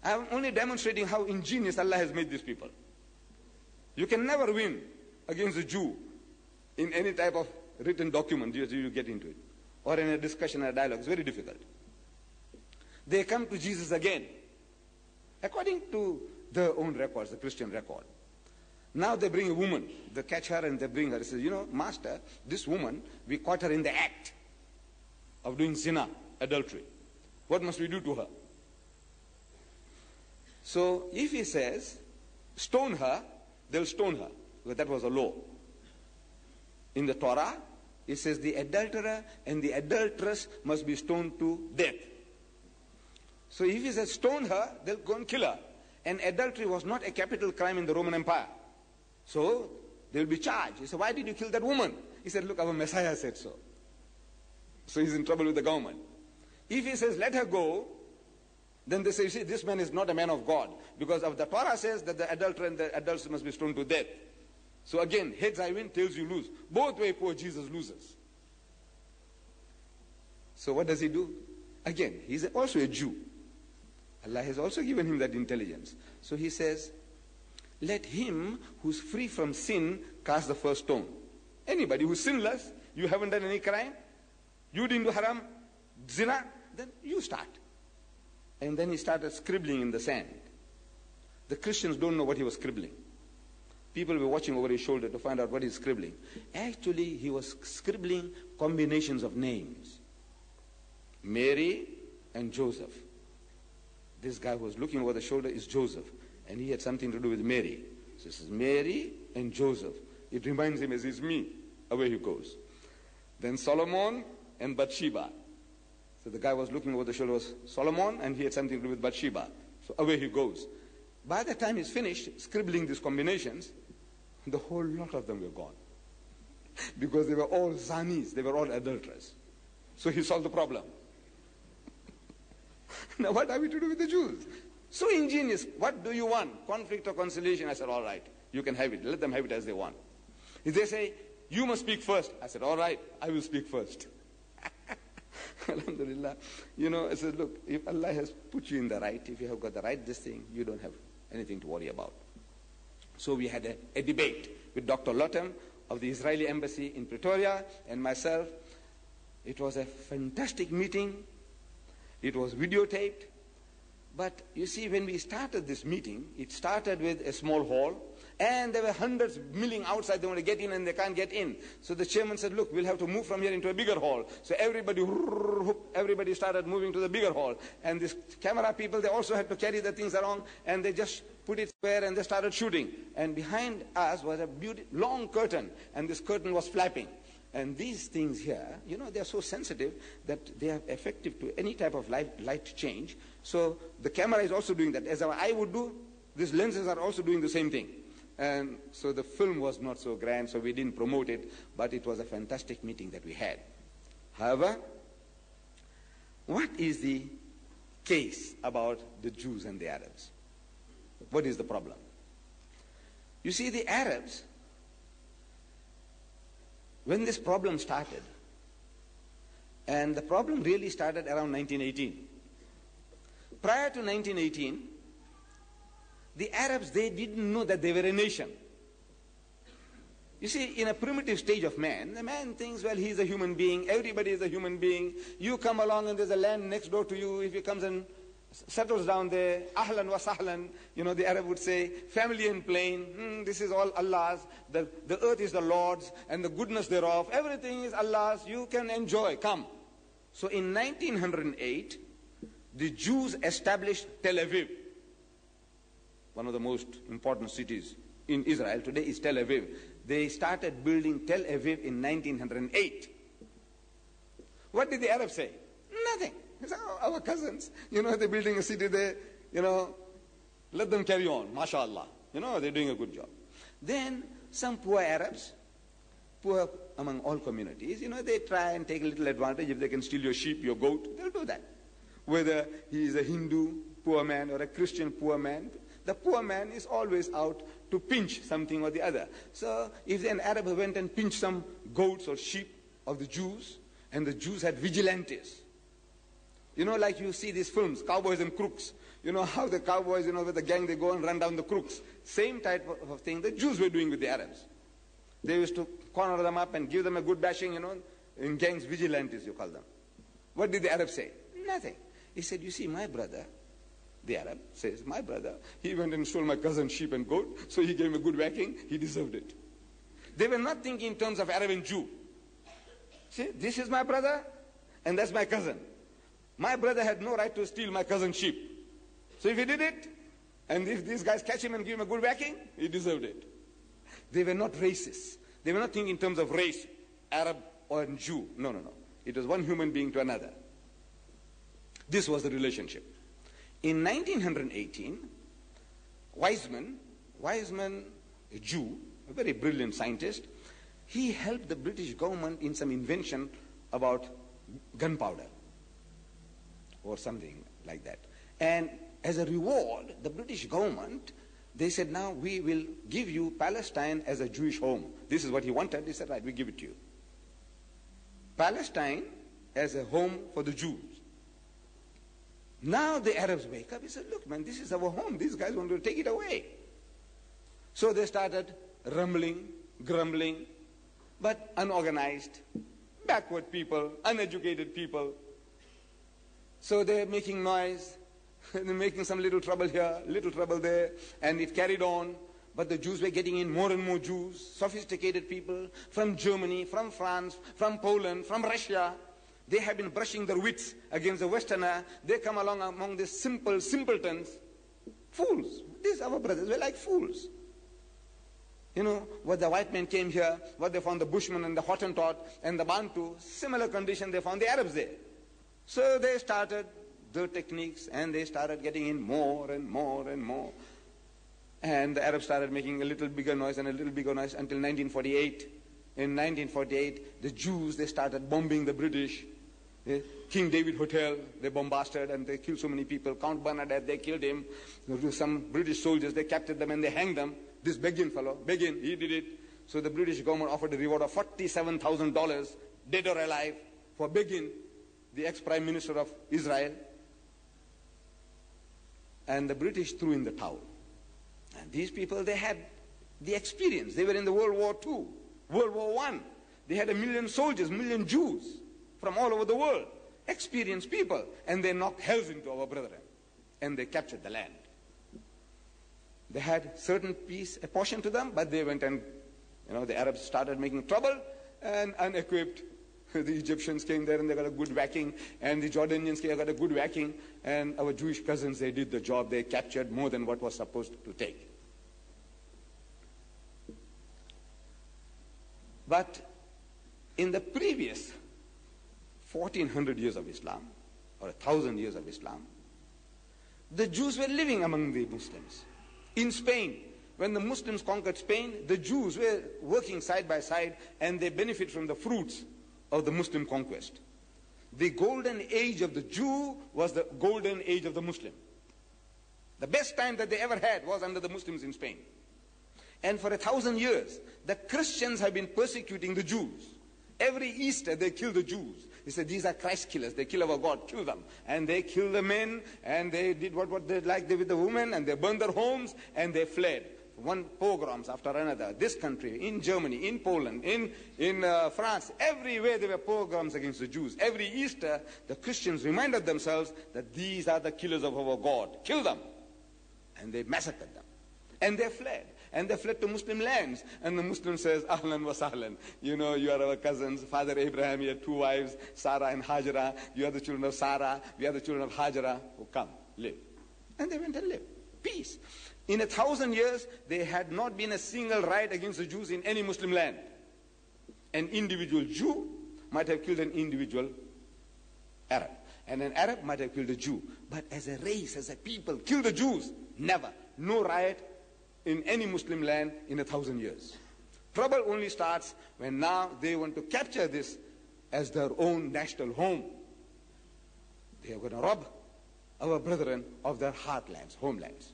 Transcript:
I am only demonstrating how ingenious Allah has made these people. You can never win against a Jew in any type of written document you get into it, or in a discussion or a dialogue. It's very difficult. They come to Jesus again, according to their own records, the Christian record. Now they bring a woman, they catch her and they bring her. He says, you know, Master, this woman, we caught her in the act of doing zina, adultery. What must we do to her? So if he says, stone her, they'll stone her, because that was a law. In the Torah, it says the adulterer and the adulteress must be stoned to death. So if he says stone her, they'll go and kill her. And adultery was not a capital crime in the Roman Empire. So they'll be charged. He said, why did you kill that woman? He said, look, our Messiah said so. So he's in trouble with the government. If he says, let her go, then they say, you see, this man is not a man of God. Because of the Torah says that the adulterer and the adulteress must be stoned to death. So again, heads I win, tails you lose. Both way poor Jesus loses. So what does he do? Again, he's also a Jew. Allah has also given him that intelligence. So he says, let him who's free from sin cast the first stone. Anybody who's sinless, you haven't done any crime, you didn't do haram, zina, then you start. And then he started scribbling in the sand. The Christians don't know what he was scribbling. People were watching over his shoulder to find out what he's scribbling. Actually, he was scribbling combinations of names. Mary and Joseph. This guy who was looking over the shoulder is Joseph. And he had something to do with Mary. So this is Mary and Joseph. It reminds him as it's me. Away he goes. Then Solomon and Bathsheba. So the guy was looking over the shoulder was Solomon, and he had something to do with Bathsheba. So away he goes. By the time he's finished scribbling these combinations, the whole lot of them were gone. Because they were all zanis, they were all adulterers. So he solved the problem. Now what are we to do with the Jews? So ingenious. What do you want? Conflict or conciliation? I said, all right, you can have it. Let them have it as they want. If they say, you must speak first, I said, all right, I will speak first. Alhamdulillah. You know, I said, look, if Allah has put you in the right, if you have got the right this thing, you don't have anything to worry about. So we had a debate with Dr. Lottam of the Israeli embassy in Pretoria and myself. It was a fantastic meeting. It was videotaped. But you see, when we started this meeting, it started with a small hall, and there were hundreds milling outside. They want to get in and they can't get in. So the chairman said, look, we'll have to move from here into a bigger hall. So everybody started moving to the bigger hall. And these camera people, they also had to carry the things around, and they just put it square and they started shooting. And behind us was a long curtain, and this curtain was flapping. And these things here, you know, they are so sensitive that they are effective to any type of light change. So the camera is also doing that. As our eye would do, these lenses are also doing the same thing. And so the film was not so grand, so we didn't promote it, but it was a fantastic meeting that we had. However, what is the case about the Jews and the Arabs? What is the problem? You see, the Arabs, when this problem started, and the problem really started around 1918. Prior to 1918, the Arabs, they didn't know that they were a nation. You see, in a primitive stage of man, the man thinks, well, he's a human being, everybody is a human being. You come along and there's a land next door to you. If he comes and settles down there, ahlan wa sahlan, you know, the Arab would say, family and plain, this is all Allah's, the earth is the Lord's, and the goodness thereof, everything is Allah's, you can enjoy, come. So in 1908, the Jews established Tel Aviv. One of the most important cities in Israel today is Tel Aviv. They started building Tel Aviv in 1908. What did the Arabs say? Nothing. It's our cousins. You know, they're building a city there. You know, let them carry on. MashaAllah. You know, they're doing a good job. Then some poor Arabs, poor among all communities, you know, they try and take a little advantage. If they can steal your sheep, your goat, they'll do that. Whether he is a Hindu poor man or a Christian poor man, the poor man is always out to pinch something or the other. So if an Arab went and pinched some goats or sheep of the Jews, and the Jews had vigilantes, you know, like you see these films, Cowboys and Crooks. You know how the cowboys, with the gang, they go and run down the crooks. Same type of thing the Jews were doing with the Arabs. They used to corner them up and give them a good bashing, in gangs, vigilantes you call them. What did the Arab say? Nothing. He said, you see, my brother, the Arab says, my brother, he went and stole my cousin's sheep and goat, so he gave him a good whacking, he deserved it. They were not thinking in terms of Arab and Jew. See, this is my brother, and that's my cousin. My brother had no right to steal my cousin's sheep. So if he did it, and if these guys catch him and give him a good whacking, he deserved it. They were not racist. They were not thinking in terms of race, Arab or Jew. No. It was one human being to another. This was the relationship. In 1918, Weizmann, a Jew, a very brilliant scientist, he helped the British government in some invention about gunpowder or something like that. And as a reward, the British government, they said, now we will give you Palestine as a Jewish home. This is what he wanted. He said, right, we give it to you. Palestine as a home for the Jews. Now the Arabs wake up. He said, look, man, this is our home. These guys want to take it away. So they started rumbling, grumbling, but unorganized, backward people, uneducated people. So they're making noise. They're making some little trouble here, little trouble there, and it carried on. But the Jews were getting in more and more Jews, sophisticated people from Germany, from France, from Poland, from Russia. They have been brushing their wits against the Westerner. They come along among these simpletons, fools. These our brothers were like fools. What the white men came here, what they found the Bushmen and the Hottentot and the Bantu, similar condition they found the Arabs there. So they started their techniques, and they started getting in more and more and more. And the Arabs started making a little bigger noise and a little bigger noise until 1948. In 1948, the Jews, they started bombing the British. King David Hotel, they bombarded and they killed so many people. Count Bernadette, they killed him. Some British soldiers, they captured them and they hanged them. This Begin fellow, Begin, he did it. So the British government offered a reward of $47,000, dead or alive, for Begin, the ex-prime minister of Israel. And the British threw in the towel. And these people, they had the experience. They were in the World War II, World War I. They had 1 million soldiers, 1 million Jews from all over the world, experienced people. And they knocked hells into our brethren. And they captured the land. They had certain peace apportioned to them, but they went and, the Arabs started making trouble, and unequipped. The Egyptians came there and they got a good whacking, and the Jordanians came and got a good whacking, and our Jewish cousins, they did the job. They captured more than what was supposed to take. But in the previous 1400 years of Islam, or 1000 years of Islam, the Jews were living among the Muslims. In Spain, when the Muslims conquered Spain, the Jews were working side by side, and they benefit from the fruits of the Muslim conquest. The golden age of the Jew was the golden age of the Muslim. The best time that they ever had was under the Muslims in Spain. And for 1,000 years, the Christians have been persecuting the Jews. Every Easter, they kill the Jews. They said, these are Christ killers. They kill our God. Kill them. And they killed the men, and they did what they liked with the women, and they burned their homes, and they fled. One pogroms after another. This country, in Germany, in Poland, in France, everywhere there were pogroms against the Jews. Every Easter, the Christians reminded themselves that these are the killers of our God. Kill them. And they massacred them. And they fled. And they fled to Muslim lands. And the Muslim says, Ahlan wa sahlan. You are our cousins. Father Abraham, he had 2 wives, Sarah and Hajara. You are the children of Sarah. We are the children of Hajara. Oh, come, live. And they went and lived. Peace. In 1,000 years, there had not been a single riot against the Jews in any Muslim land. An individual Jew might have killed an individual Arab. And an Arab might have killed a Jew. But as a race, as a people, kill the Jews? Never. No riot in any Muslim land in 1,000 years. Trouble only starts when now they want to capture this as their own national home. They are going to rob our brethren of their heartlands, homelands.